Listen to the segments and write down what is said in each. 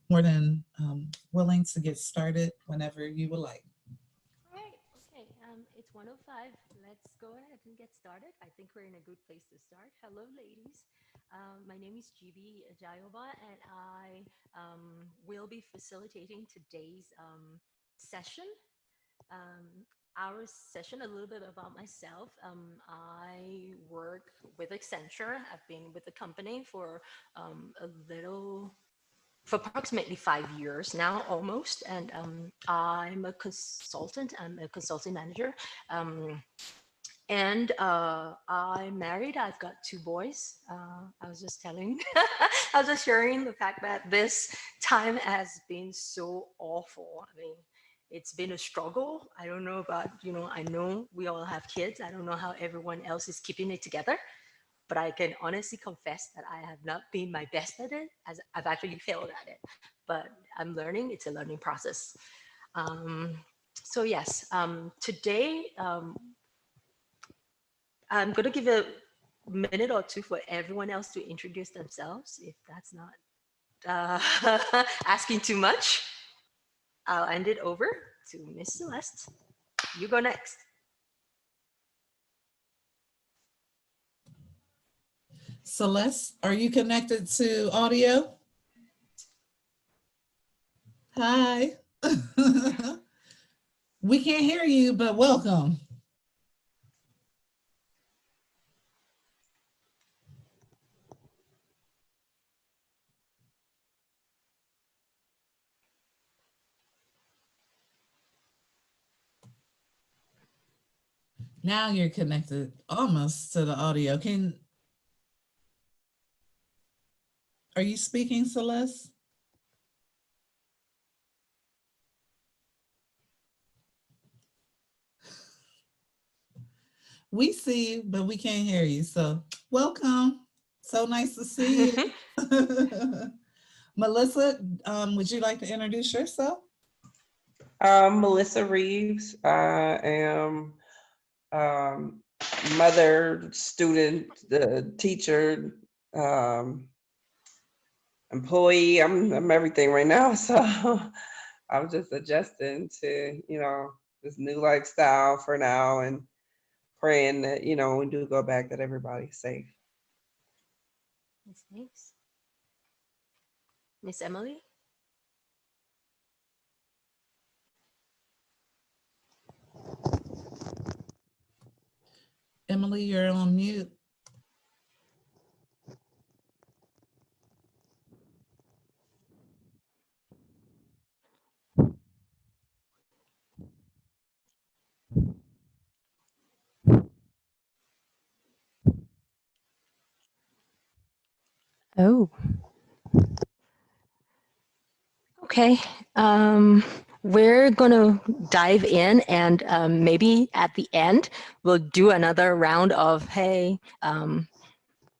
more than willing to get started whenever you would like. All right, okay. It's 1:05. Let's go ahead and get started. I think we're in a good place to start. Hello, ladies. My name is GB Jayoba, and I will be facilitating today's session. Our session, a little bit about myself. I work with Accenture. I've been with the company for a little for approximately 5 years now, almost. And I'm a consultant. I'm a consulting manager. Um, and I'm married. I've got two boys. I was just telling, I was just sharing the fact that this time has been so awful. I mean, it's been a struggle. I don't know about, I know we all have kids. I don't know how everyone else is keeping it together, but I can honestly confess that I have not been my best at it, as I've actually failed at it. But I'm learning. It's a learning process. Um, so yes, today I'm going to give a minute or two for everyone else to introduce themselves. If that's not asking too much, I'll hand it over to Miss Celeste. You go next. Celeste, are you connected to audio? Hi. We can't hear you, but welcome. Now you're connected almost to the audio. Are you speaking, Celeste? We see you, but we can't hear you. So welcome. So nice to see you. Melissa, would you like to introduce yourself? Melissa Reeves. I am mother, student, teacher, um, employee. I'm everything right now. So I'm just adjusting to, this new lifestyle for now and praying that, when we do go back that everybody's safe. Miss Thanks. Miss Emily. Emily, you're on mute. Oh, okay. Um, we're going to dive in, and maybe at the end, we'll do another round of, hey,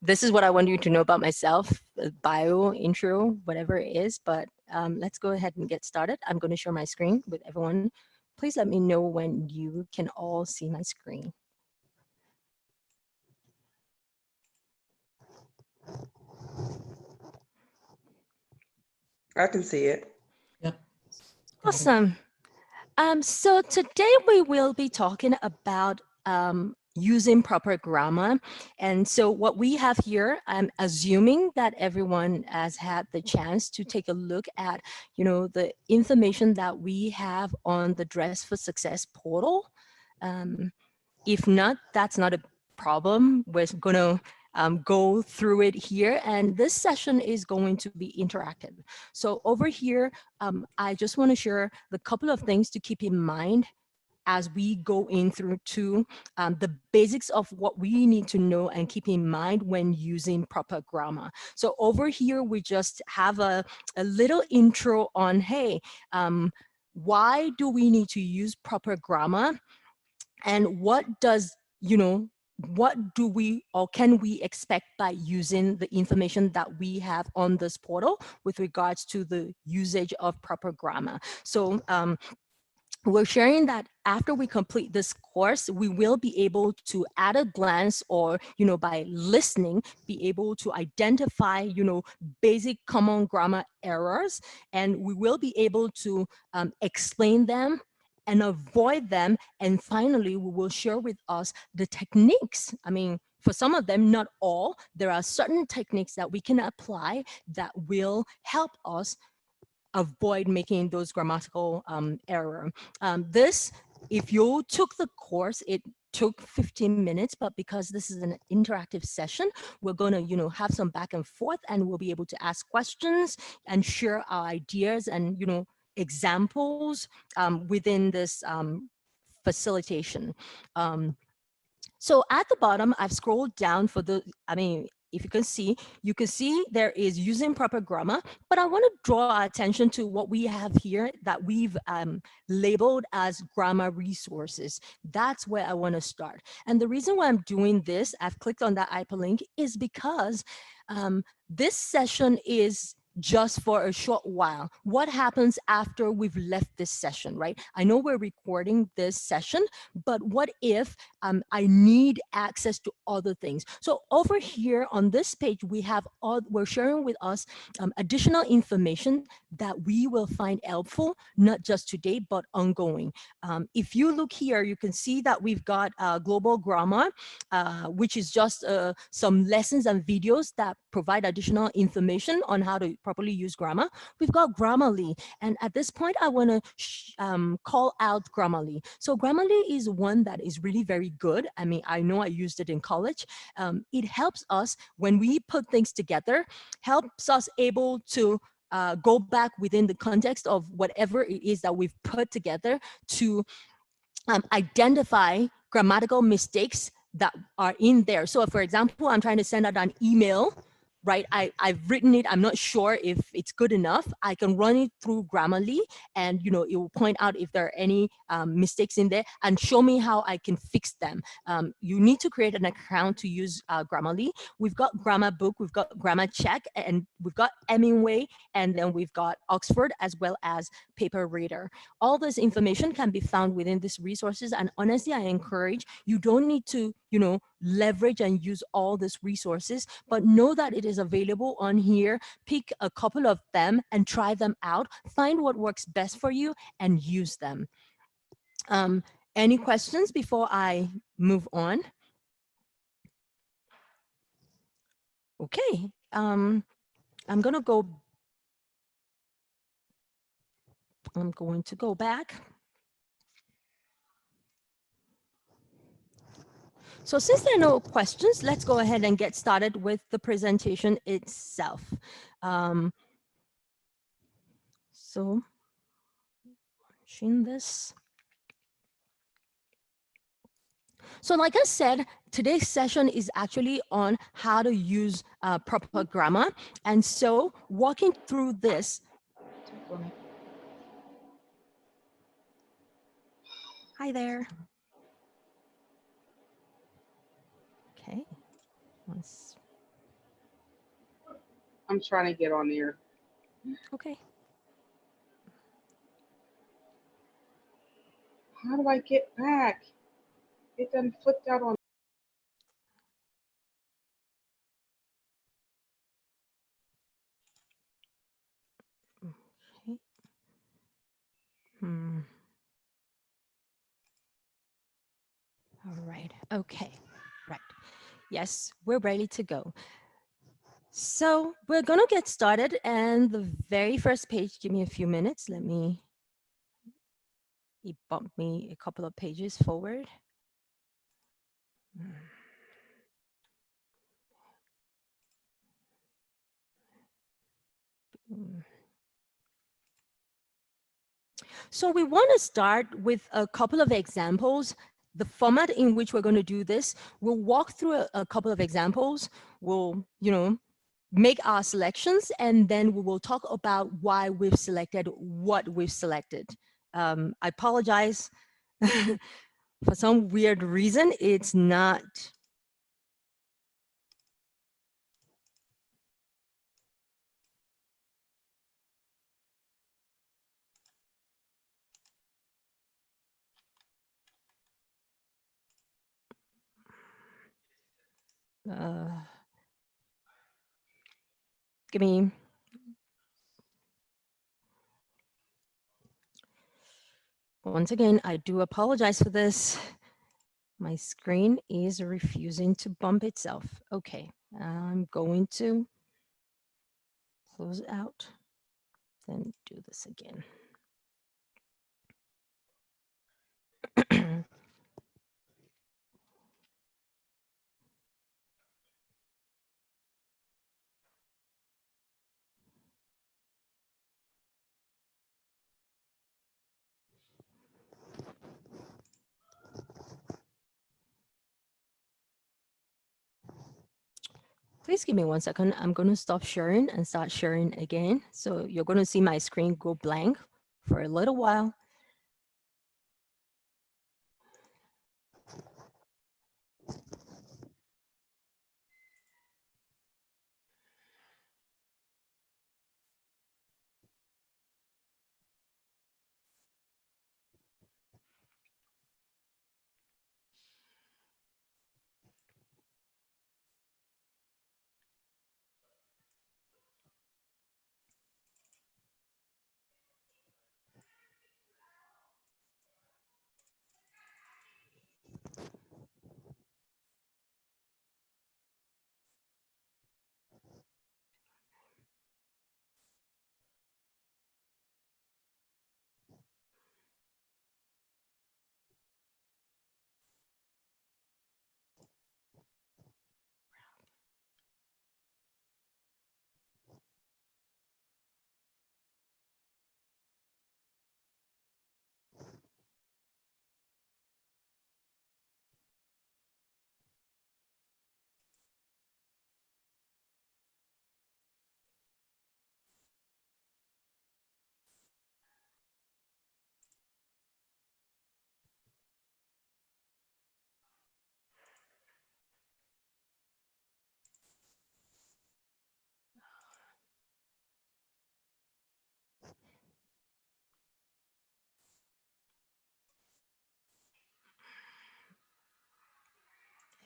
this is what I want you to know about myself, bio, intro, whatever it is. But let's go ahead and get started. I'm going to share my screen with everyone. Please let me know when you can all see my screen. I can see it. Yep. Awesome. So today we will be talking about using proper grammar. And so what we have here, I'm assuming that everyone has had the chance to take a look at, the information that we have on the Dress for Success portal. If not, that's not a problem. We're going to go through it here, and this session is going to be interactive. So over here, I just want to share the couple of things to keep in mind as we go in through to the basics of what we need to know and keep in mind when using proper grammar. So over here, we just have a little intro on, hey, why do we need to use proper grammar? And what does, what do we or can we expect by using the information that we have on this portal with regards to the usage of proper grammar? So we're sharing that after we complete this course, we will be able to at a glance, or by listening, be able to identify basic common grammar errors, and we will be able to explain them and avoid them. And finally, we will share with us the techniques. I mean, for some of them, not all, there are certain techniques that we can apply that will help us avoid making those grammatical error. This, if you took the course, it took 15 minutes, but because this is an interactive session, we're going to, have some back and forth, and we'll be able to ask questions and share our ideas and, examples within this facilitation. Um, so at the bottom, I've scrolled down for the, I mean, if you can see there is using proper grammar, but I want to draw our attention to what we have here that we've labeled as grammar resources. That's where I want to start. And the reason why I'm doing this, I've clicked on that hyperlink, is because this session is just for a short while. What happens after we've left this session, right? I know we're recording this session, but what if I need access to other things? So over here on this page, we're sharing with us additional information that we will find helpful, not just today, but ongoing. If you look here, you can see that we've got global grammar, which is just some lessons and videos that provide additional information on how to properly use grammar. We've got Grammarly, and at this point, I want to call out Grammarly. So Grammarly is one that is really very good. I mean, I know I used it in college. It helps us when we put things together, helps us able to go back within the context of whatever it is that we've put together to identify grammatical mistakes that are in there. So for example, I'm trying to send out an email, right? I've written it, I'm not sure if it's good enough. I can run it through Grammarly, and it will point out if there are any mistakes in there and show me how I can fix them. You need to create an account to use Grammarly. We've got Grammar Book, we've got Grammar Check, and we've got Hemingway, and then we've got Oxford, as well as Paper Reader. All this information can be found within these resources, and honestly, I encourage you don't need to leverage and use all these resources, but know that it is available on here. Pick a couple of them and try them out, find what works best for you and use them. Any questions before I move on? Okay, I'm going to go back. So since there are no questions, let's go ahead and get started with the presentation itself. So launching this. So like I said, today's session is actually on how to use proper grammar. And so walking through this, hi there. Okay. I'm trying to get on there. Okay. How do I get back? It done flipped out on. Okay. All right. Okay. Right. Yes, we're ready to go. So we're going to get started, and the very first page, give me a few minutes. He bumped me a couple of pages forward. So we want to start with a couple of examples. The format in which we're going to do this, we'll walk through a couple of examples. We'll, make our selections, and then we will talk about why we've selected what we've selected. I apologize. For some weird reason, it's not. Give me. Once again, I do apologize for this. My screen is refusing to bump itself. Okay, I'm going to close out, then do this again. Please give me 1 second. I'm going to stop sharing and start sharing again. So you're going to see my screen go blank for a little while.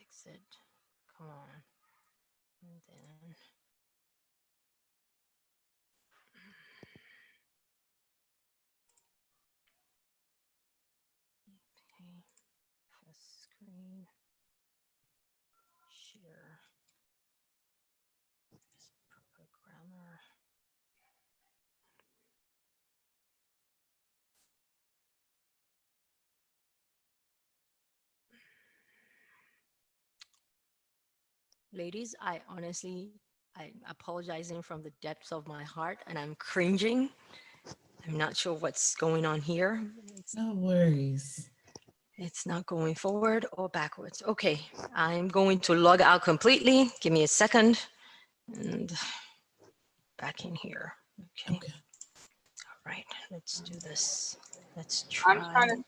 Exit. Come on. And then. Okay. First screen. Share. Proper grammar. Ladies, I'm apologizing from the depths of my heart and I'm cringing. I'm not sure what's going on here. No worries. It's not going forward or backwards. Okay, I'm going to log out completely. Give me a second and back in here. Okay. All right, let's do this. Let's try. I'm trying to,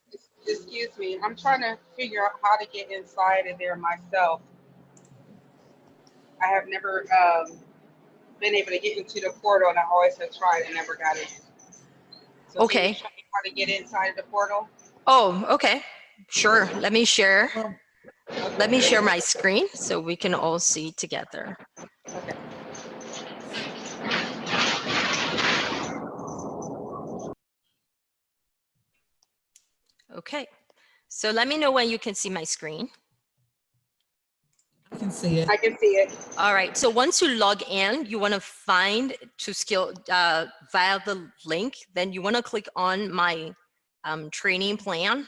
excuse me, I'm trying to figure out how to get inside of there myself. I have never been able to get into the portal, and I always have tried and never got in. So can you show me how to get inside of the portal? Oh, okay. Sure. Let me share. Well, Let me share my screen so we can all see together. Okay. Okay. So let me know when you can see my screen. I can see it. I can see it. All right. So once you log in, you want to find to skill via the link. Then you want to click on my training plan.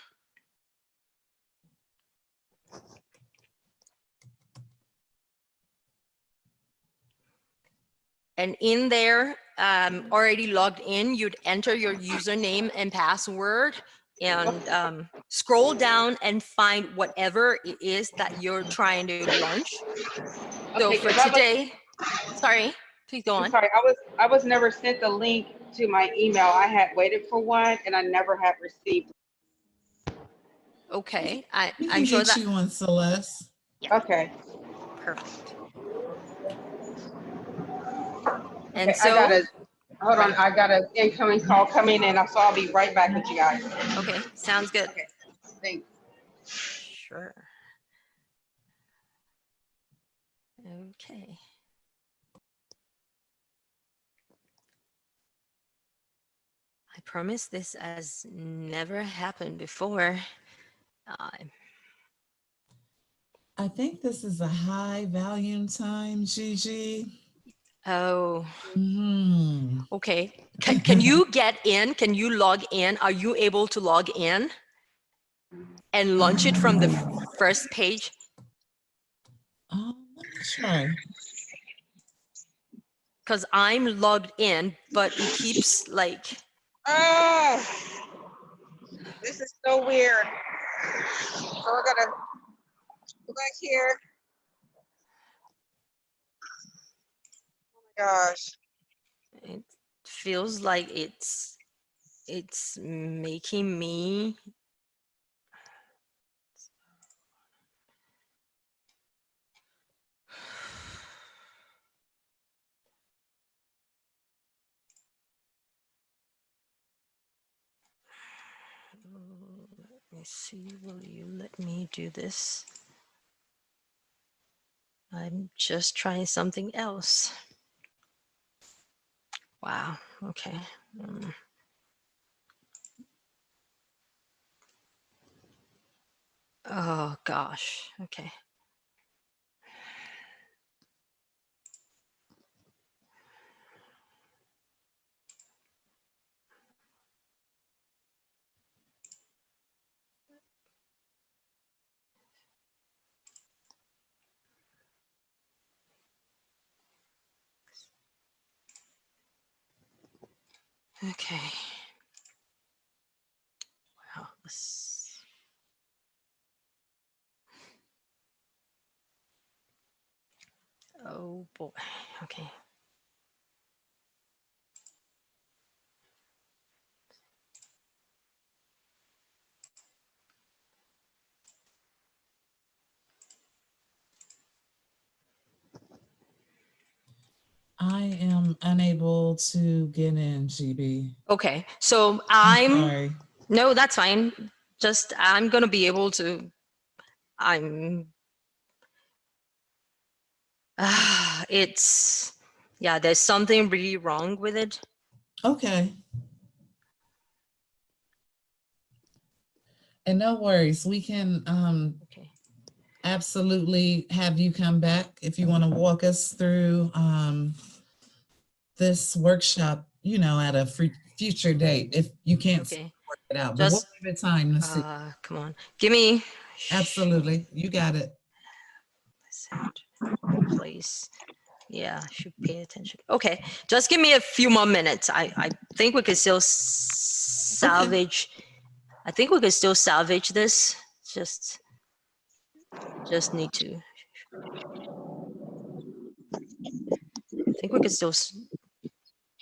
And in there, already logged in, you'd enter your username and password and scroll down and find whatever it is that you're trying to launch. So Okay, for today, sorry, please go on. I'm sorry, I was never sent the link to my email. I had waited for one and I never had received. Okay, We can I'm sure get that. you one, Celeste. Yeah. Okay. Perfect. Okay, And so, hold on, I got an incoming call coming in, so I'll be right back with you guys. okay, sounds good. Okay, thanks. Sure. Okay. I promise this has never happened before. Uh, I think this is a high volume time, Gigi. oh, Hmm. okay. Can you get in? Can you log in? Are you able to log in and launch it from the first page? Let me try. Because I'm logged in, but it keeps like, Oh, this is so weird. So we're gonna go back here. Gosh. it feels like it's making me. Let me see, will you let me do this? I'm just trying something else. Wow, okay. Oh gosh, okay. Okay. Wow, this. Oh boy, okay. I am unable to get in, GB. Okay, so I'm sorry. no, that's fine. Just, I'm gonna be able to, I'm, it's, yeah, there's something really wrong with it. Okay. And no worries. We can Okay. absolutely have you come back if you want to walk us through this workshop, at a future date if you can't Okay. work it out. But we'll Just, give it time to see. come on, give me. Absolutely. You got it. Set, replace. Yeah, should pay attention. Okay, just give me a few more minutes. I think we could still Okay. salvage. I think we could still salvage this. Just need to. I think we could still.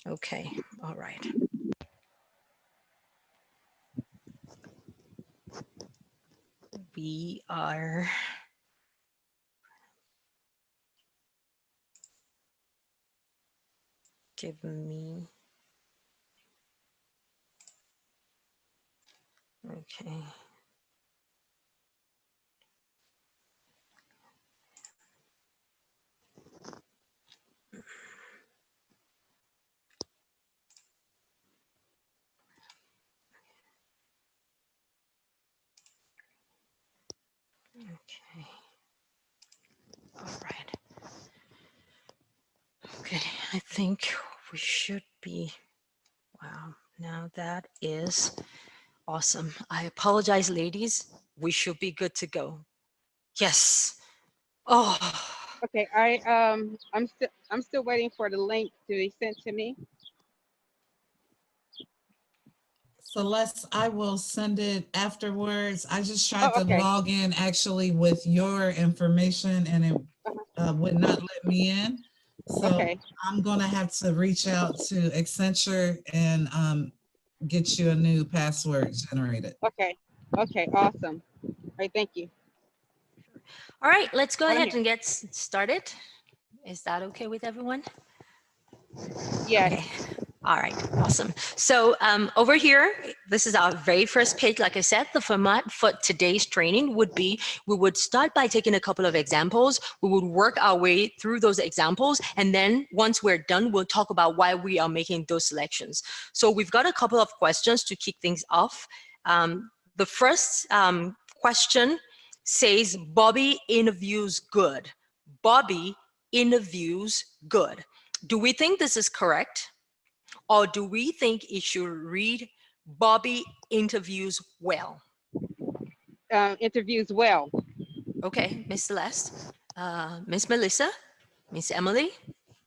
Okay, all right. We are. Give me. Okay. Okay. All right. Okay, I think we should be. Wow, now that is awesome. I apologize, ladies. We should be good to go. Yes. Oh, Okay, I'm still waiting for the link to be sent to me. Celeste, I will send it afterwards. I just tried Oh, to okay. log in actually with your information and it would not let me in. So Okay. I'm going to have to reach out to Accenture and get you a new password generated. Okay. Okay. Awesome. All right. Thank you. all right. Let's go I'm ahead here. and get started. Is that okay with everyone? Yes. Okay. All right, awesome. So over here, this is our very first page. Like I said, the format for today's training would be, we would start by taking a couple of examples. We would work our way through those examples. And then once we're done, we'll talk about why we are making those selections. So we've got a couple of questions to kick things off. The first question says, Bobby interviews good. Bobby interviews good. Do we think this is correct? Or do we think it should read, Bobby interviews well? Interviews well. Okay, Miss Celeste, Miss Melissa, Miss Emily,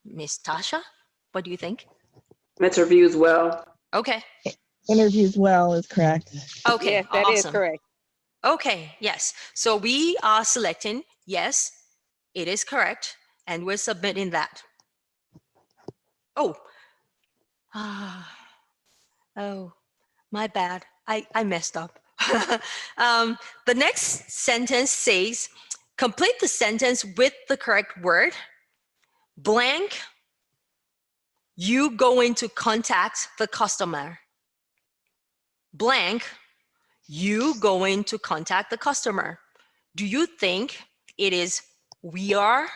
Miss Tasha, what do you think? Interviews well. Okay, Interviews well is correct. okay, Yes, that is awesome. correct. Okay, yes. So we are selecting, yes, it is correct, and we're submitting that. Oh, oh, my bad. I messed up. The next sentence says, complete the sentence with the correct word. Blank, you going to contact the customer. Blank, you going to contact the customer. Do you think it is we are,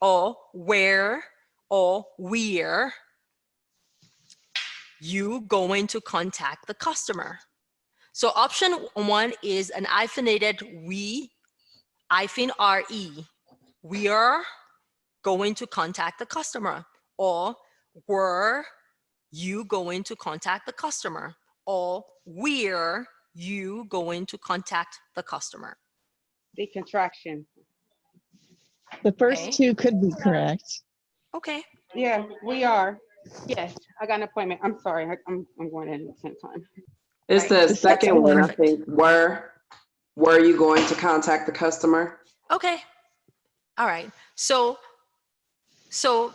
or where, or we're you going to contact the customer? So option one is an hyphenated we, hyphen RE. We are going to contact the customer. Or were you going to contact the customer? Or we're you going to contact the customer? The contraction. The first Okay. two could be correct. Okay. Yeah, we are. Yes, I got an appointment. I'm sorry. I'm going in at the same time. It's Right. the second one, I Perfect. think. Were you going to contact the customer? Okay. All right. So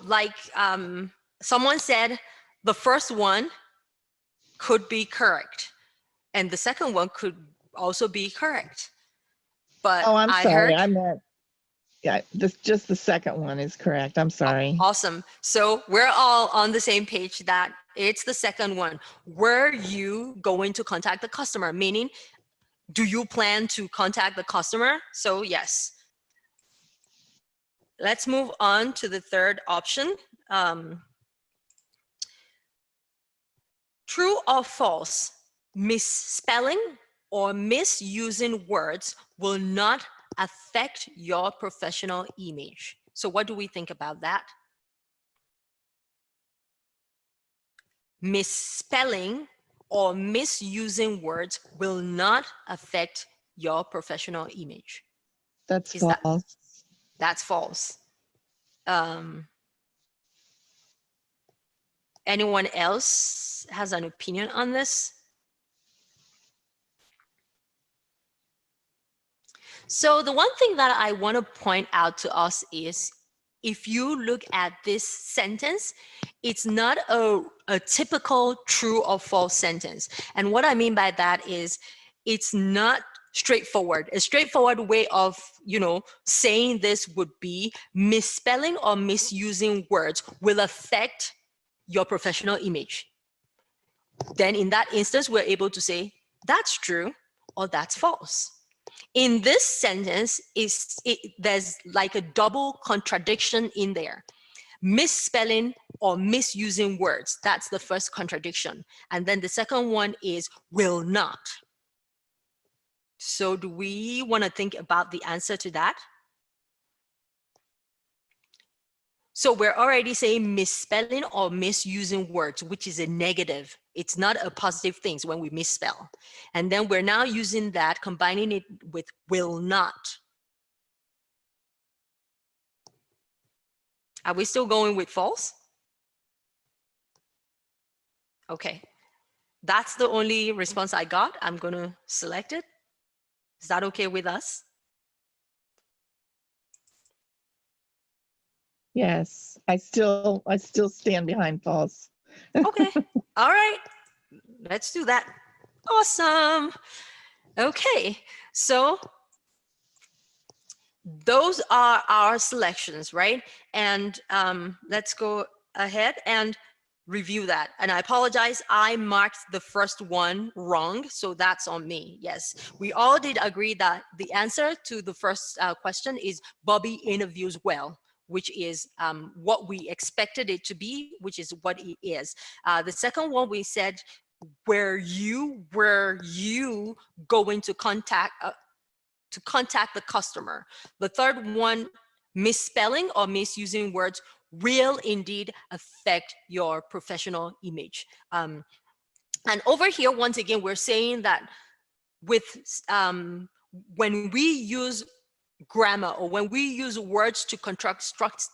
like someone said, the first one could be correct, and the second one could also be correct. But Oh, I'm I sorry. heard, I meant, yeah, just the second one is correct. I'm sorry. awesome. So we're all on the same page that it's the second one. Were you going to contact the customer? Meaning, do you plan to contact the customer? So yes. Let's move on to the third option. True or false, misspelling or misusing words will not affect your professional image. So what do we think about that? Misspelling or misusing words will not affect your professional image. That's Is that, false. that's false. Anyone else has an opinion on this? So the one thing that I want to point out to us is, if you look at this sentence, it's not a typical true or false sentence. And what I mean by that is, it's not straightforward. A straightforward way of, saying this would be, misspelling or misusing words will affect your professional image. Then in that instance, we're able to say that's true or that's false. In this sentence, there's like a double contradiction in there. Misspelling or misusing words, that's the first contradiction. And then the second one is will not. So do we want to think about the answer to that? So we're already saying misspelling or misusing words, which is a negative. It's not a positive thing when we misspell. And then we're now using that, combining it with will not. Are we still going with false? Okay, that's the only response I got. I'm going to select it. Is that okay with us? Yes, I still stand behind false. Okay, all right, let's do that. Awesome. Okay, so those are our selections, right? And let's go ahead and review that. And I apologize, I marked the first one wrong, so that's on me. Yes, we all did agree that the answer to the first question is Bobby interviews well, which is what we expected it to be, which is what it is. The second one we said, were you going to contact the customer? The third one, misspelling or misusing words will indeed affect your professional image. And over here, once again, we're saying that with when we use grammar or when we use words to construct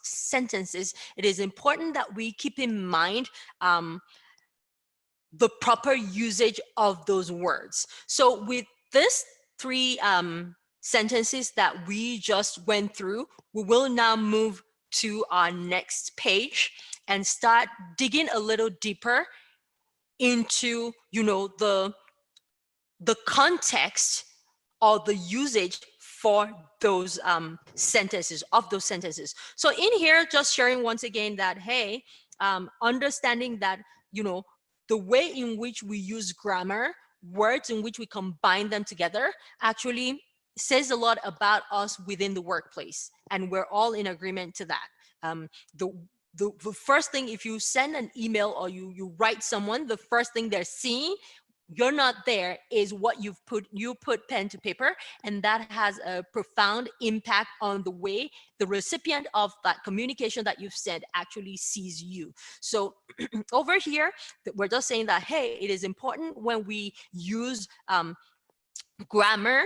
sentences, it is important that we keep in mind the proper usage of those words. So with this three sentences that we just went through, we will now move to our next page and start digging a little deeper into, you know, the context or the usage for those sentences, of those sentences. So in here, just sharing once again that, hey, understanding that, you know, the way in which we use grammar, words in which we combine them together, actually says a lot about us within the workplace. And we're all in agreement to that. The first thing, if you send an email or you write someone, the first thing they're seeing, you're not there, is what you put pen to paper, and that has a profound impact on the way the recipient of that communication that you've sent actually sees you. So over here, we're just saying that, hey, it is important when we use grammar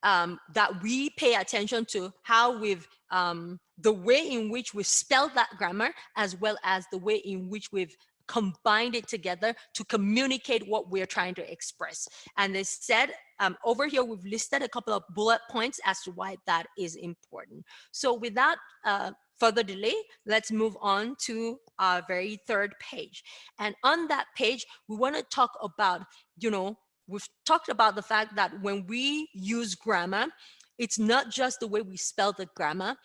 that we pay attention to how we've the way in which we spell that grammar, as well as the way in which we've combined it together to communicate what we're trying to express. And they said over here, we've listed a couple of bullet points as to why that is important. So without further delay, let's move on to our very third page. And on that page, we want to talk about, you know, we've talked about the fact that when we use grammar, it's not just the way we spell the grammar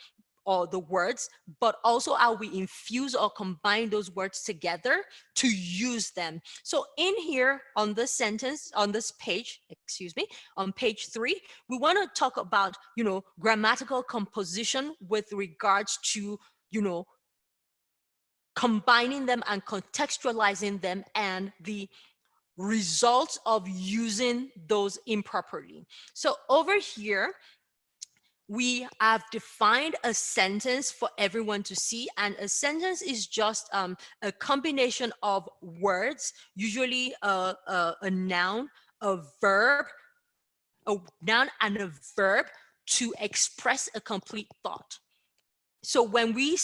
or the words, but also how we infuse or combine those words together to use them. So in here on this sentence, on this page, excuse me, on page 3, we want to talk about, you know, grammatical composition with regards to, you know, combining them and contextualizing them and the results of using those improperly. So over here, we have defined a sentence for everyone to see, and a sentence is just a combination of words, usually a noun, a verb, and a verb to express a complete thought. So when we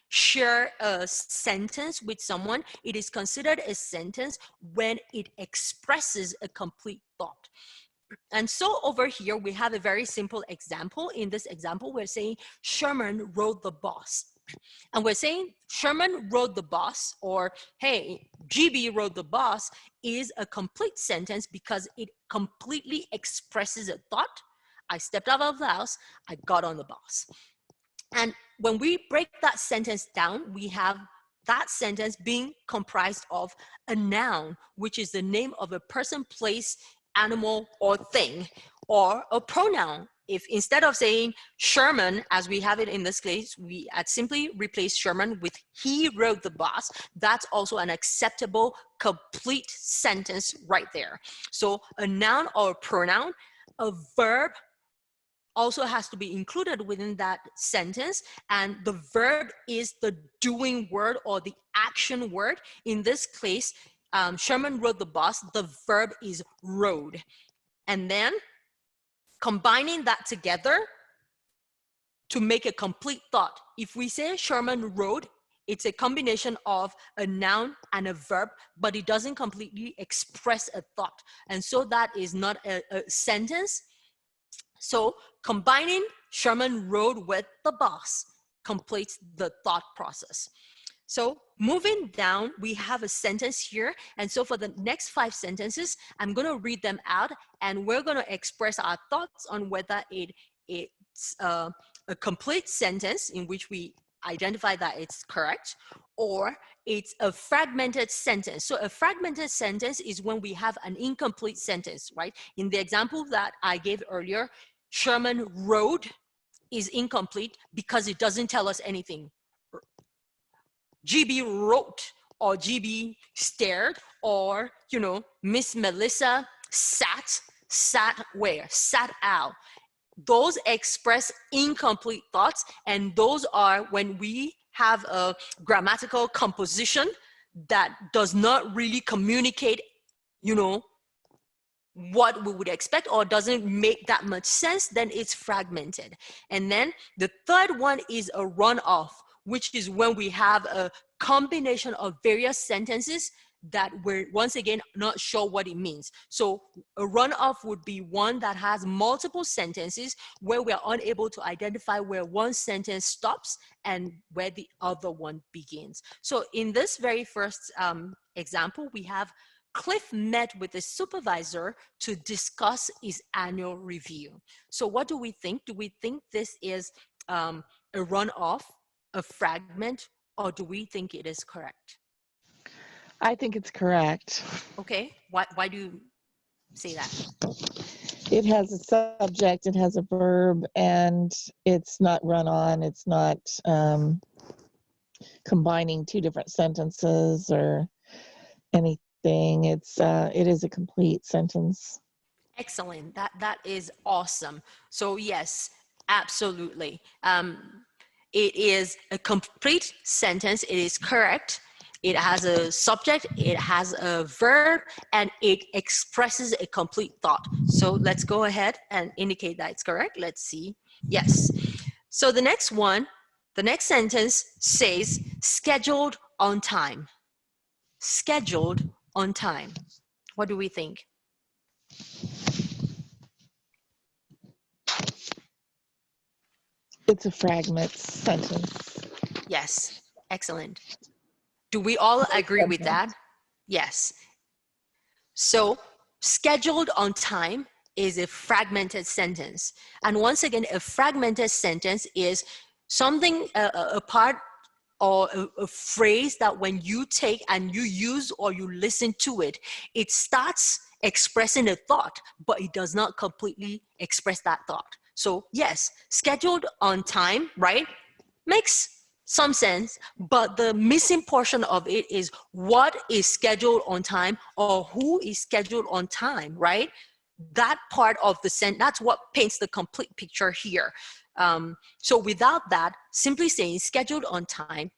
share a sentence with someone, it is considered a sentence when it expresses a complete thought. And so over here, we have a very simple example. In this example, we're saying Sherman rode the bus. And we're saying Sherman rode the bus, or hey, GB rode the bus, is a complete sentence because it completely expresses a thought. I stepped out of the house, I got on the bus. And when we break that sentence down, we have that sentence being comprised of a noun, which is the name of a person, place, animal, or thing, or a pronoun. If instead of saying Sherman, as we have it in this case, we had simply replaced Sherman with he rode the bus, that's also an acceptable complete sentence right there. So a noun or a pronoun, a verb also has to be included within that sentence, and the verb is the doing word or the action word. In this case, Sherman rode the bus, the verb is rode. And then combining that together to make a complete thought. If we say Sherman rode, it's a combination of a noun and a verb, but it doesn't completely express a thought. And so that is not a sentence. So combining Sherman rode with the bus completes the thought process. So moving down, we have a sentence here. And so for the next 5 sentences, I'm going to read them out, and we're going to express our thoughts on whether it's a complete sentence in which we identify that it's correct, or it's a fragmented sentence. So a fragmented sentence is when we have an incomplete sentence, right? In the example that I gave earlier, Sherman Road is incomplete because it doesn't tell us anything. GB wrote, or GB stared, or, you know, Miss Melissa sat where? Sat out. Those express incomplete thoughts, and those are when we have a grammatical composition that does not really communicate, you know, what we would expect, or doesn't make that much sense, then it's fragmented. And then the third one is a runoff, which is when we have a combination of various sentences that we're once again not sure what it means. So a runoff would be one that has multiple sentences where we're unable to identify where one sentence stops and where the other one begins. So in this very first example, we have Cliff met with the supervisor to discuss his annual review. So what do we think? Do we think this is a runoff, a fragment, or do we think it is correct? I think it's correct. Okay, why do you say that? It has a subject, it has a verb, and it's not run on. It's not combining two different sentences or anything. It is a complete sentence. Excellent. That is awesome. So yes, absolutely. It is a complete sentence. It is correct. It has a subject, it has a verb, and it expresses a complete thought. So let's go ahead and indicate that it's correct. Let's see. Yes. So the next one, the next sentence says scheduled on time. Scheduled on time. What do we think? It's a fragment sentence. Yes. Excellent. Do we all agree with that? Yes. So scheduled on time is a fragmented sentence. And once again, a fragmented sentence is something, a part or a phrase that when you take and you use or you listen to it, it starts expressing a thought, but it does not completely express that thought. So yes, scheduled on time, right? Makes some sense, but the missing portion of it is what is scheduled on time or who is scheduled on time, right? That part of the sentence, that's what paints the complete picture here. So without that, simply saying scheduled on time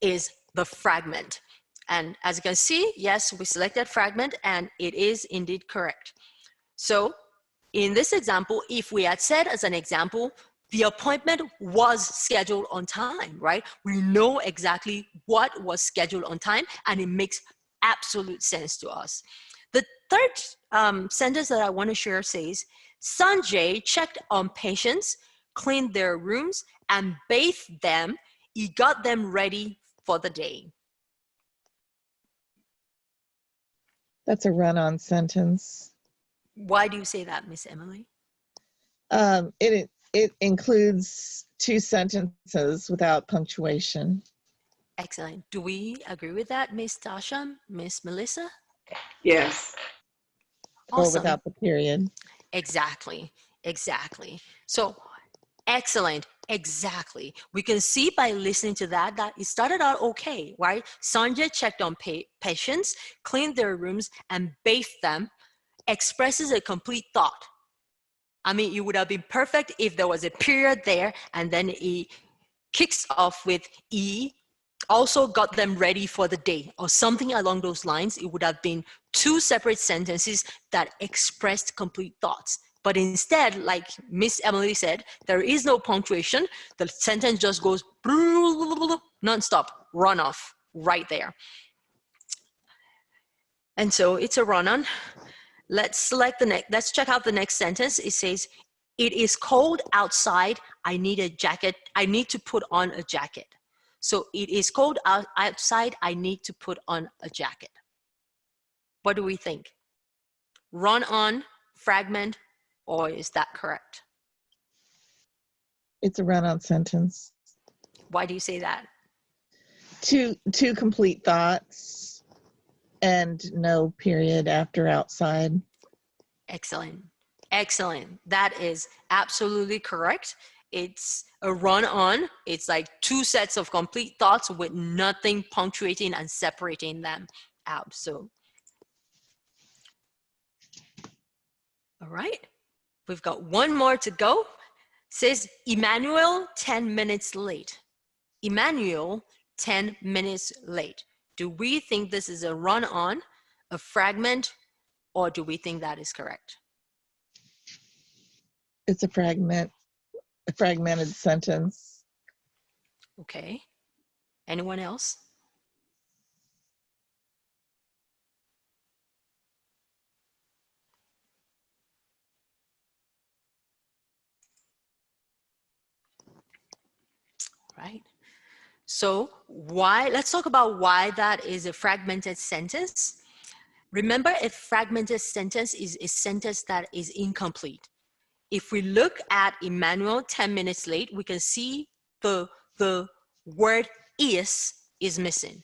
is the fragment. And as you can see, yes, we selected fragment and it is indeed correct. So in this example, if we had said as an example, the appointment was scheduled on time, right? We know exactly what was scheduled on time and it makes absolute sense to us. The third sentence that I want to share says, Sanjay checked on patients, cleaned their rooms, and bathed them. He got them ready for the day. That's a run-on sentence. Why do you say that, Miss Emily? It includes two sentences without punctuation. Excellent. Do we agree with that, Miss Tasha, Miss Melissa? Yes. Or Awesome. without the period. Exactly. So excellent. Exactly. We can see by listening to that it started out okay, right? Sanjay checked on patients, cleaned their rooms, and bathed them, expresses a complete thought. I mean, it would have been perfect if there was a period there and then he kicks off with E, also got them ready for the day or something along those lines. It would have been two separate sentences that expressed complete thoughts. But instead, like Miss Emily said, there is no punctuation. The sentence just goes nonstop, run off right there. And so it's a run-on. Let's select the next, let's check out the next sentence. It says, it is cold outside. I need a jacket. I need to put on a jacket. So it is cold outside. I need to put on a jacket. What do we think? Run on, fragment, or is that correct? It's a run-on sentence. Why do you say that? Two complete thoughts and no period after outside. Excellent. Excellent. That is absolutely correct. It's a run-on. It's like two sets of complete thoughts with nothing punctuating and separating them out. So, all right. We've got one more to go. Says Emmanuel 10 minutes late. Emmanuel 10 minutes late. Do we think this is a run-on, a fragment, or do we think that is correct? It's a fragmented sentence. Okay. Anyone else? Right. So let's talk about why that is a fragmented sentence. Remember, a fragmented sentence is a sentence that is incomplete. If we look at Emmanuel 10 minutes late, we can see the word is missing.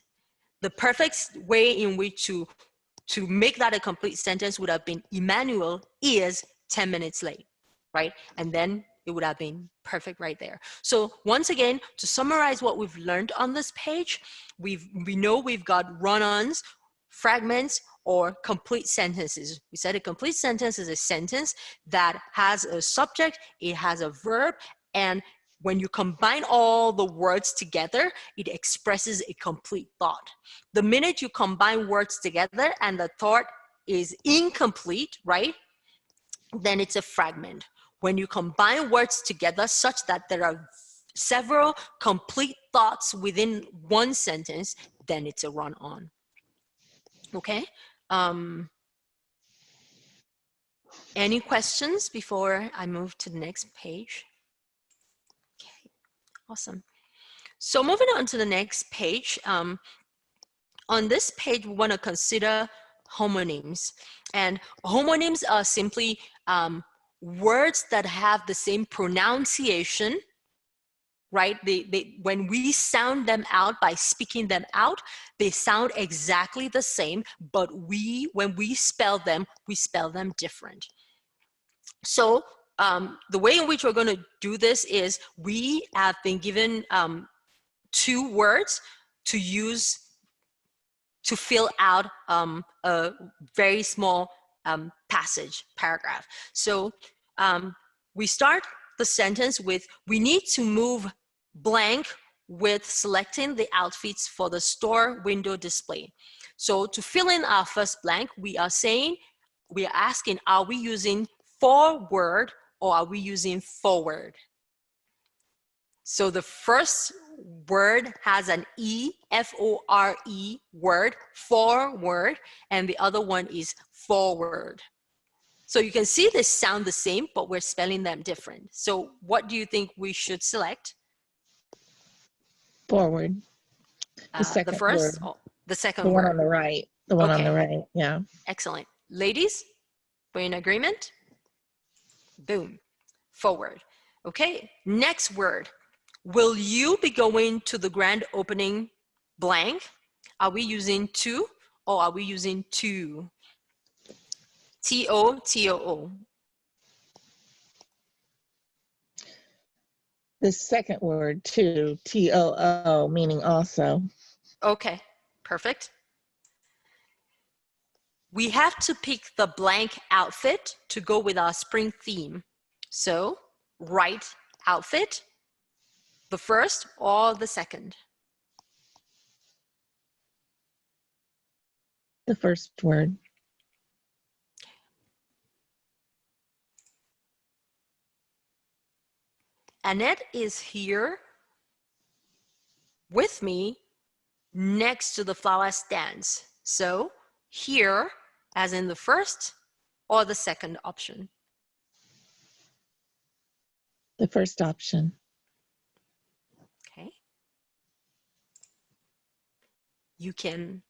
The perfect way in which to make that a complete sentence would have been Emmanuel is 10 minutes late, right? And then it would have been perfect right there. So once again, to summarize what we've learned on this page, we know we've got run-ons, fragments, or complete sentences. We said a complete sentence is a sentence that has a subject, it has a verb, and when you combine all the words together, it expresses a complete thought. The minute you combine words together and the thought is incomplete, right? Then it's a fragment. When you combine words together such that there are several complete thoughts within one sentence, then it's a run-on. Okay? Any questions before I move to the next page? Okay, awesome. So moving on to the next page, on this page, we want to consider homonyms. And homonyms are simply words that have the same pronunciation, right? When we sound them out by speaking them out, they sound exactly the same, but when we spell them different. So the way in which we're going to do this is we have been given two words to use to fill out a very small paragraph. So we start the sentence with, we need to move blank with selecting the outfits for the store window display. So to fill in our first blank, we are asking, are we using forward or are we using forward? So the first word has an E, F-O-R-E word, forward, and the other one is forward. So you can see they sound the same, but we're spelling them different. So what do you think we should select? Forward. The second word. The second the word. one on the right. The one on the Okay. right, yeah. Excellent. Ladies, we're in agreement? Boom. Forward. Okay, next word. Will you be going to the grand opening blank? Are we using to or are we using to? T-O, T-O-O. The second word, too, T-O-O, meaning also. Okay, perfect. We have to pick the blank outfit to go with our spring theme. So, right outfit, the first or the second? The first word. Annette is here with me next to the flower stands. So here, as in the first or the second option? The first option. Okay. You can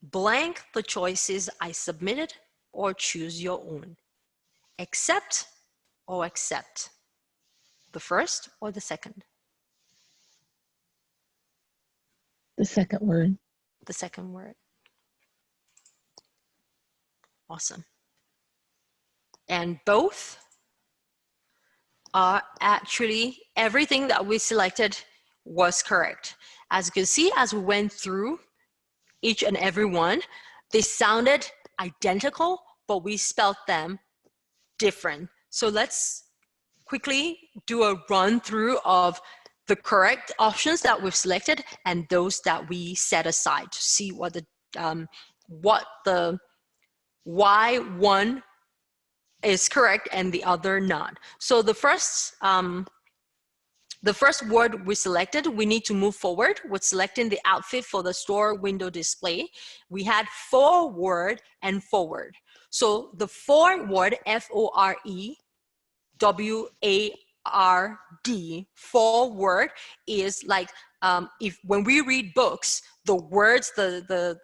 blank the choices I submitted or choose your own. Accept or accept. The first or the second? The second word. The second word. Awesome. And both are actually, everything that we selected was correct. As you can see, as we went through each and every one, they sounded identical, but we spelled them different. So let's quickly do a run through of the correct options that we've selected and those that we set aside to see what the why one is correct and the other not. So the first word we selected, we need to move forward with selecting the outfit for the store window display. We had forward and forward. So the forward, F-O-R-E-W-A-R-D, forward is like, if when we read books, the words, the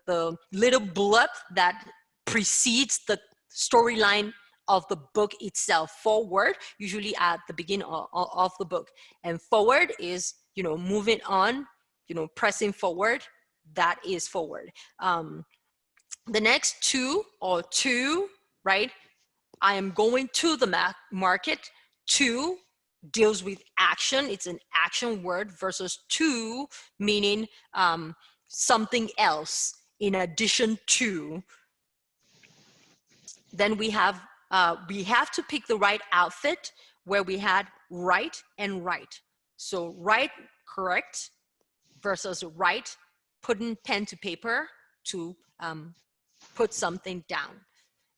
little blurb that precedes the storyline of the book itself, forward, usually at the beginning of the book. And forward is, you know, moving on, you know, pressing forward, that is forward. The next two, right? I am going to the market. To deals with action. It's an action word versus to meaning something else in addition to. Then we have to pick the right outfit, where we had right and right. So right, correct, versus right, putting pen to paper to put something down.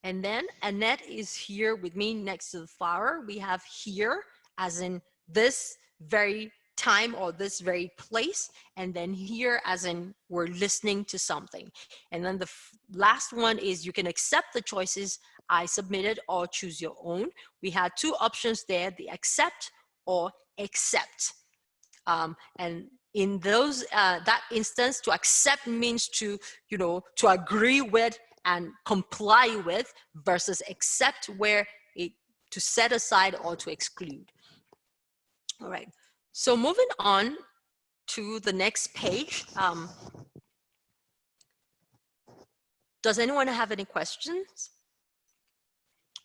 And then Annette is here with me next to the flower. We have here as in this very time or this very place, and then here as in we're listening to something. And then the last one is you can accept the choices I submitted or choose your own. We had two options there, the accept or accept. And in those that instance, to accept means to, you know, to agree with and comply with, versus accept where it to set aside or to exclude. All right, so moving on to the next page. Does anyone have any questions?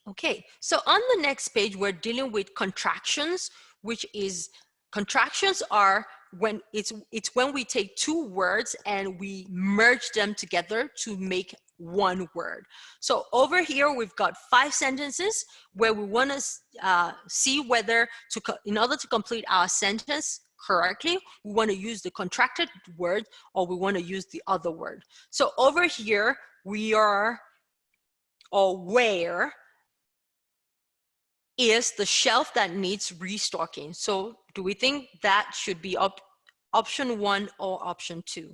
Okay, so on the next page, we're dealing with contractions, which is, contractions are when it's when we take two words and we merge them together to make one word. So over here, we've got 5 sentences where we want to see whether in order to complete our sentence correctly, we want to use the contracted word or we want to use the other word. So over here, we are, or where is the shelf that needs restocking? So do we think that should be option 1 or option 2?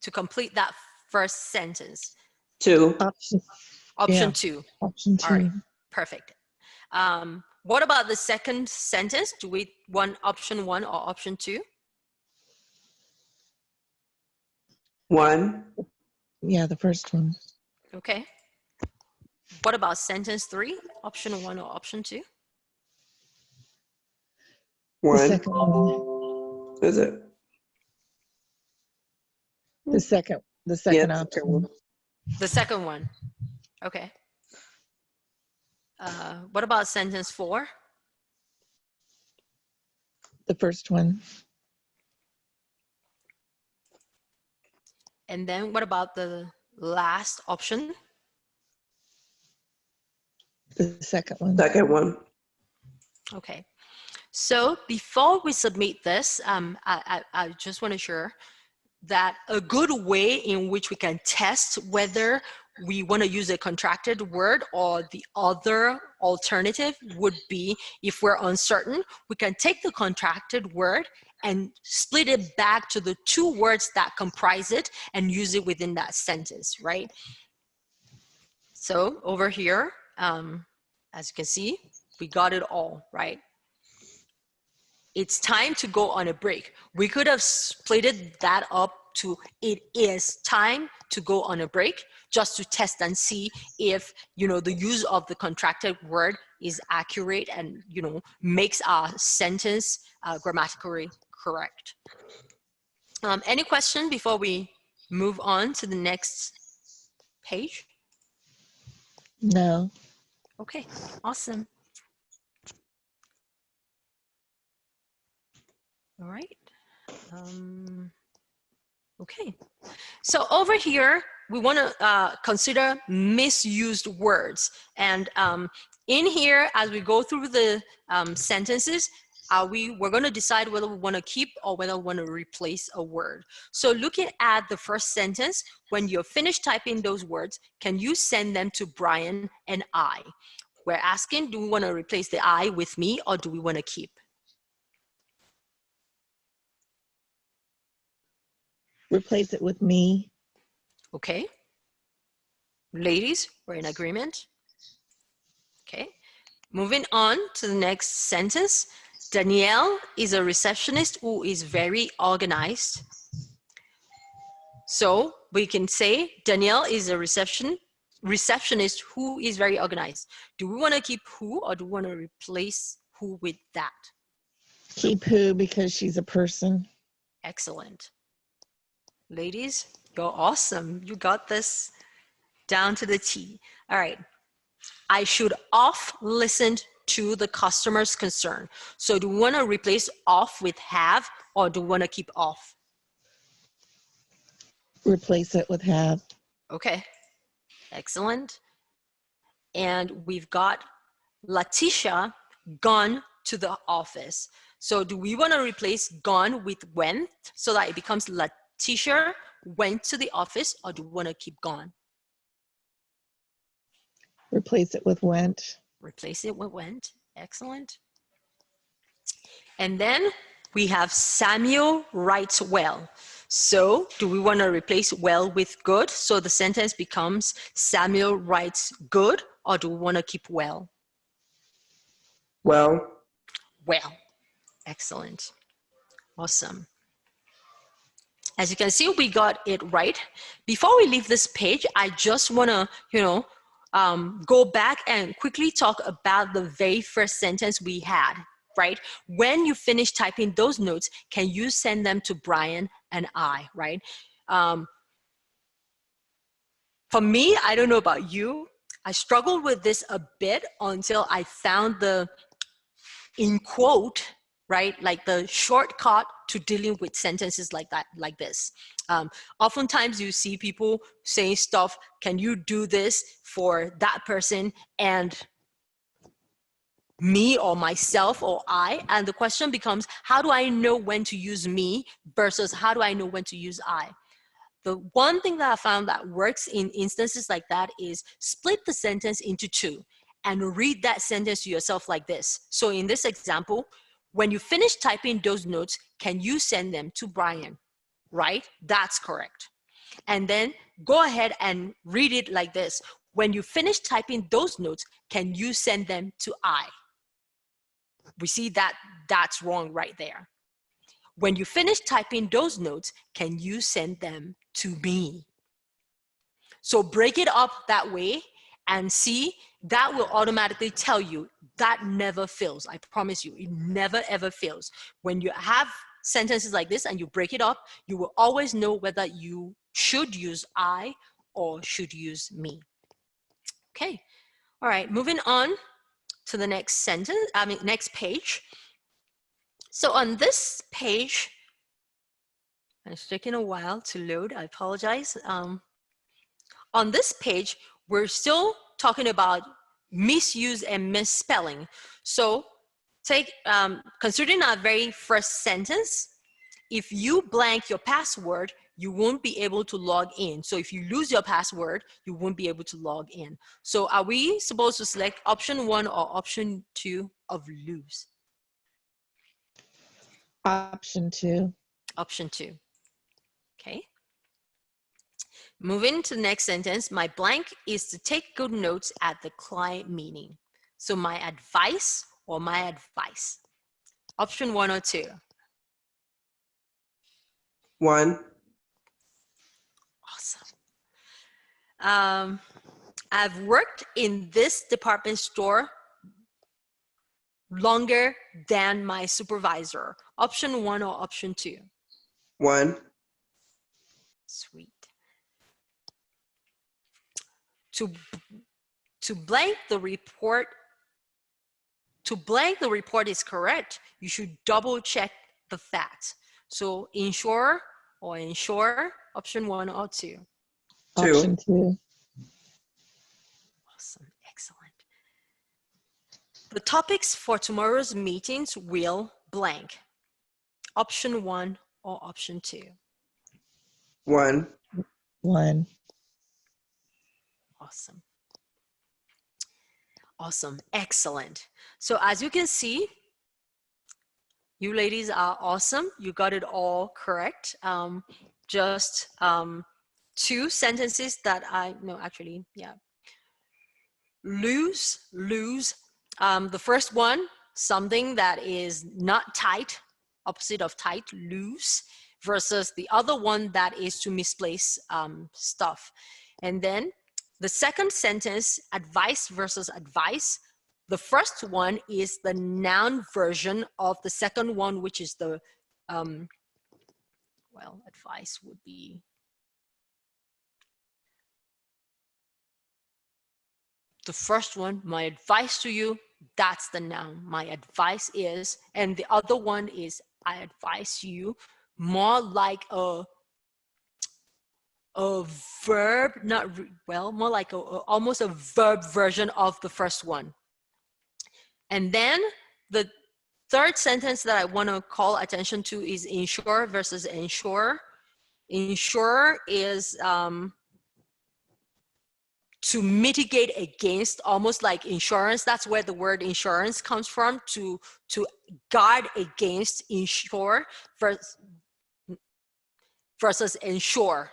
To complete that first sentence. 2. Option 2. Option 2. All right, perfect. What about the second sentence? Do we want option 1 or option 2? 1. Yeah, the first one. Okay. What about sentence 3? Option 1 or option 2? 1. The second one. Is it? The second Yeah, option. second one. The second one. Okay. What about sentence 4? The first one. And then what about the last option? The second one. Second one. Okay. So before we submit this, I just want to share that a good way in which we can test whether we want to use a contracted word or the other alternative would be, if we're uncertain, we can take the contracted word and split it back to the 2 words that comprise it and use it within that sentence, right? So over here, as you can see, we got it all, right? It's time to go on a break. We could have split that up to it is time to go on a break, just to test and see if, the use of the contracted word is accurate and, makes our sentence grammatically correct. Any question before we move on to the next page? No. Okay, awesome. All right. Okay. So over here, we want to consider misused words. And in here, as we go through the sentences, we're going to decide whether we want to keep or whether we want to replace a word. So looking at the first sentence, when you're finished typing those words, can you send them to Brian and I? We're asking, do we want to replace the I with me, or do we want to keep? Replace it with me. Okay. Ladies, we're in agreement. Okay. Moving on to the next sentence. Danielle is a receptionist who is very organized. So we can say Danielle is a receptionist who is very organized. Do we want to keep who, or do we want to replace who with that? Keep who, because she's a person. Excellent. Ladies, you're awesome. You got this down to the T. All right. I should off listen to the customer's concern. So do we want to replace off with have, or do we want to keep off? Replace it with have. Okay, excellent. And we've got Letitia gone to the office. So do we want to replace gone with went so that it becomes Letitia went to the office, or do we want to keep gone? Replace it with went. Replace it with went. Excellent. And then we have Samuel writes well. So do we want to replace well with good? So the sentence becomes Samuel writes good, or do we want to keep well? Well, Well. Excellent. Awesome. As you can see, we got it right. Before we leave this page, I just want to, go back and quickly talk about the very first sentence we had, right? When you finish typing those notes, can you send them to Brian and I, right? For me, I don't know about you, I struggled with this a bit until I found the, in quote, right? Like the shortcut to dealing with sentences like that, like this. Oftentimes you see people saying stuff, can you do this for that person and me or myself or I? And the question becomes, how do I know when to use me versus how do I know when to use I? The one thing that I found that works in instances like that is split the sentence into two and read that sentence to yourself like this. So in this example, when you finish typing those notes, can you send them to Brian? Right? That's correct. And then go ahead and read it like this. When you finish typing those notes, can you send them to I? We see that that's wrong right there. When you finish typing those notes, can you send them to me? So break it up that way and see, that will automatically tell you that never fails. I promise you, it never ever fails. When you have sentences like this and you break it up, you will always know whether you should use I or should use me. Okay, all right, moving on to the next sentence, next page. So on this page, it's taking a while to load, I apologize. On this page, we're still talking about misuse and misspelling. So considering our very first sentence, if you blank your password, you won't be able to log in. So if you lose your password, you won't be able to log in. So are we supposed to select option 1 or option 2 of lose? Option 2. Option 2. Okay. Moving to the next sentence, my blank is to take good notes at the client meeting. So my advice or my advice? Option 1 or 2? 1. I've worked in this department store longer than my supervisor. Option 1 or option 2? 1. Sweet. To blank the report, is correct, you should double check the facts. So ensure or ensure, option 1 or 2? 2. Option 2. Awesome, excellent. The topics for tomorrow's meetings will blank. Option 1 or option 2? 1. 1. Awesome. Awesome, excellent. So as you can see, you ladies are awesome. You got it all correct. Just 2 sentences that lose. The first one, something that is not tight, opposite of tight, loose, versus the other one that is to misplace stuff. And then the second sentence, advice versus advice. The first one is the noun version of the second one, which is the, advice would be, the first one, my advice to you, that's the noun. My advice is, and the other one is, I advise you, more like a verb, more like almost a verb version of the first one. And then the third sentence that I want to call attention to is ensure versus ensure. Ensure is to mitigate against, almost like insurance. That's where the word insurance comes from, to guard against. Ensure versus ensure.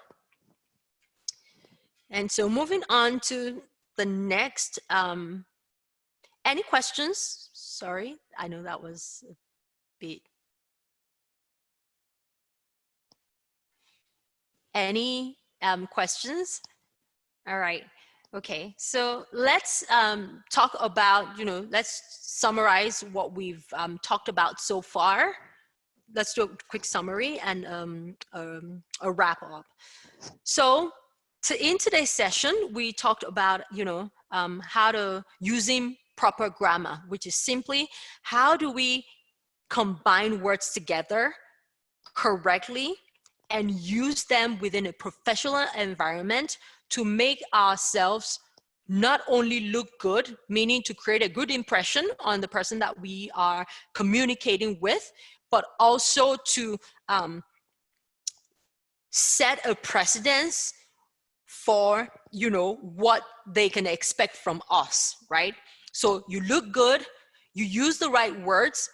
And so moving on to the next, any questions? Sorry, I know that was a bit. Any questions? All right. Okay, so let's talk about, let's summarize what we've talked about so far. Let's do a quick summary and a wrap up. So in today's session, we talked about, how to using proper grammar, which is simply how do we combine words together correctly and use them within a professional environment to make ourselves not only look good, meaning to create a good impression on the person that we are communicating with, but also to set a precedence for, what they can expect from us, right? So you look good, you use the right words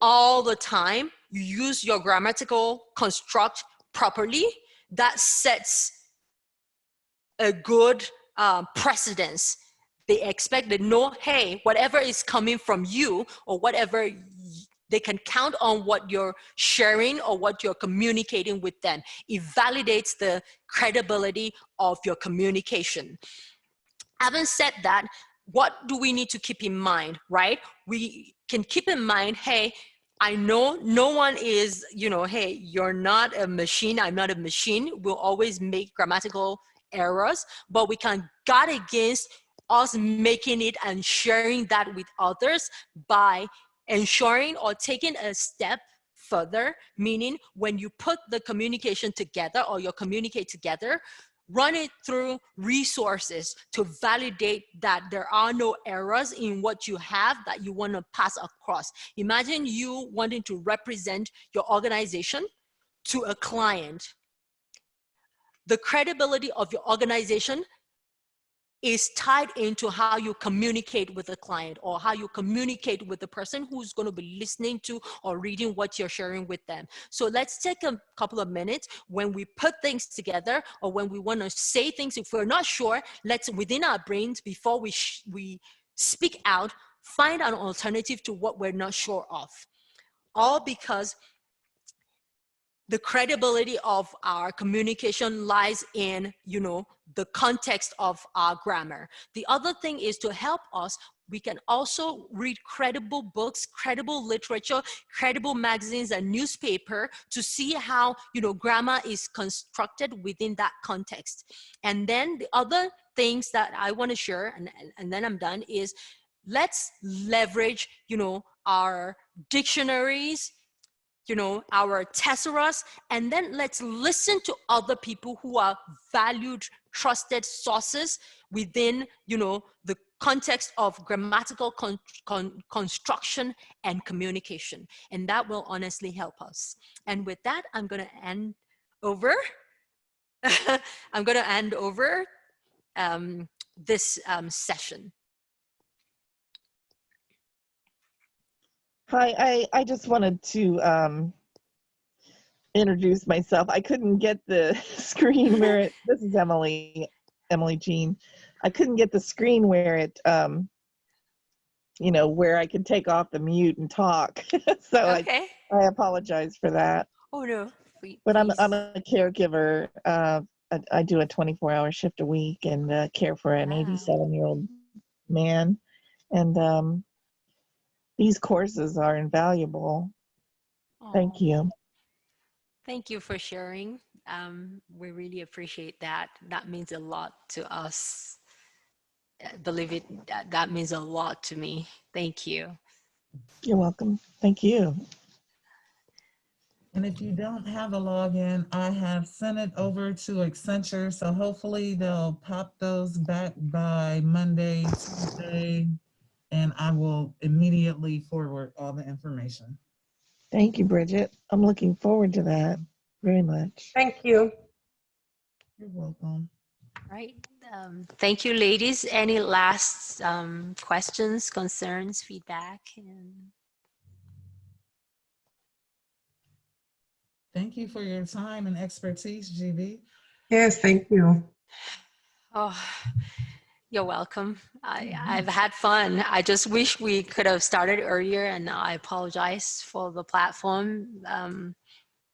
all the time, you use your grammatical construct properly, that sets a good precedence. They expect, they know, hey, whatever is coming from you or whatever, they can count on what you're sharing or what you're communicating with them. It validates the credibility of your communication. Having said that, what do we need to keep in mind, right? We can keep in mind, hey, I know no one is, hey, you're not a machine, I'm not a machine. We'll always make grammatical errors, but we can guard against us making it and sharing that with others by ensuring or taking a step further, meaning when you put the communication together or you communicate together, run it through resources to validate that there are no errors in what you have that you want to pass across. Imagine you wanting to represent your organization to a client. The credibility of your organization is tied into how you communicate with the client or how you communicate with the person who's going to be listening to or reading what you're sharing with them. So let's take a couple of minutes when we put things together or when we want to say things. If we're not sure, let's within our brains before we speak out, find an alternative to what we're not sure of. All because the credibility of our communication lies in, the context of our grammar. The other thing is to help us, we can also read credible books, credible literature, credible magazines and newspaper to see how, grammar is constructed within that context. And then the other things that I want to share, and then I'm done, is let's leverage, our dictionaries, our thesaurus, and then let's listen to other people who are valued, trusted sources within, the context of grammatical construction and communication. And that will honestly help us. And with that, I'm going to end over. I'm going to hand over this session. Hi, I just wanted to introduce myself. I couldn't get the screen where this is Emily Jean. I couldn't get the screen where it, where I could take off the mute and talk. So Okay. I apologize for that. Oh no. But I'm a caregiver. I do a 24-hour shift a week and care for an 87-year-old man. And these courses are invaluable. Thank you. Thank you for sharing. We really appreciate that. That means a lot to us. Believe it, that means a lot to me. Thank you. You're welcome. Thank you. And if you don't have a login, I have sent it over to Accenture. So hopefully they'll pop those back by Monday, Tuesday, and I will immediately forward all the information. Thank you, Bridget. I'm looking forward to that very much. Thank you. You're welcome. Right. Thank you, ladies. Any last questions, concerns, feedback? Thank you for your time and expertise, GB. Yes, thank you. Oh, you're welcome. I've had fun. I just wish we could have started earlier, and I apologize for the platform.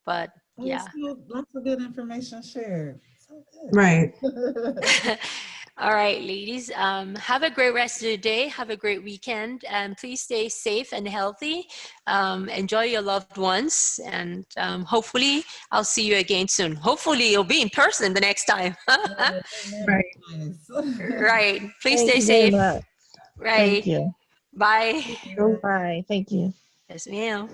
But yeah. Still lots of good information shared. So good. Right. All right, ladies. Have a great rest of the day. Have a great weekend. And please stay safe and healthy. Enjoy your loved ones. And hopefully I'll see you again soon. Hopefully you'll be in person the next time. Right. Nice. Right. Please Thank stay you very safe. much. Right. Thank you. Bye. Bye. Thank you. Yes, ma'am.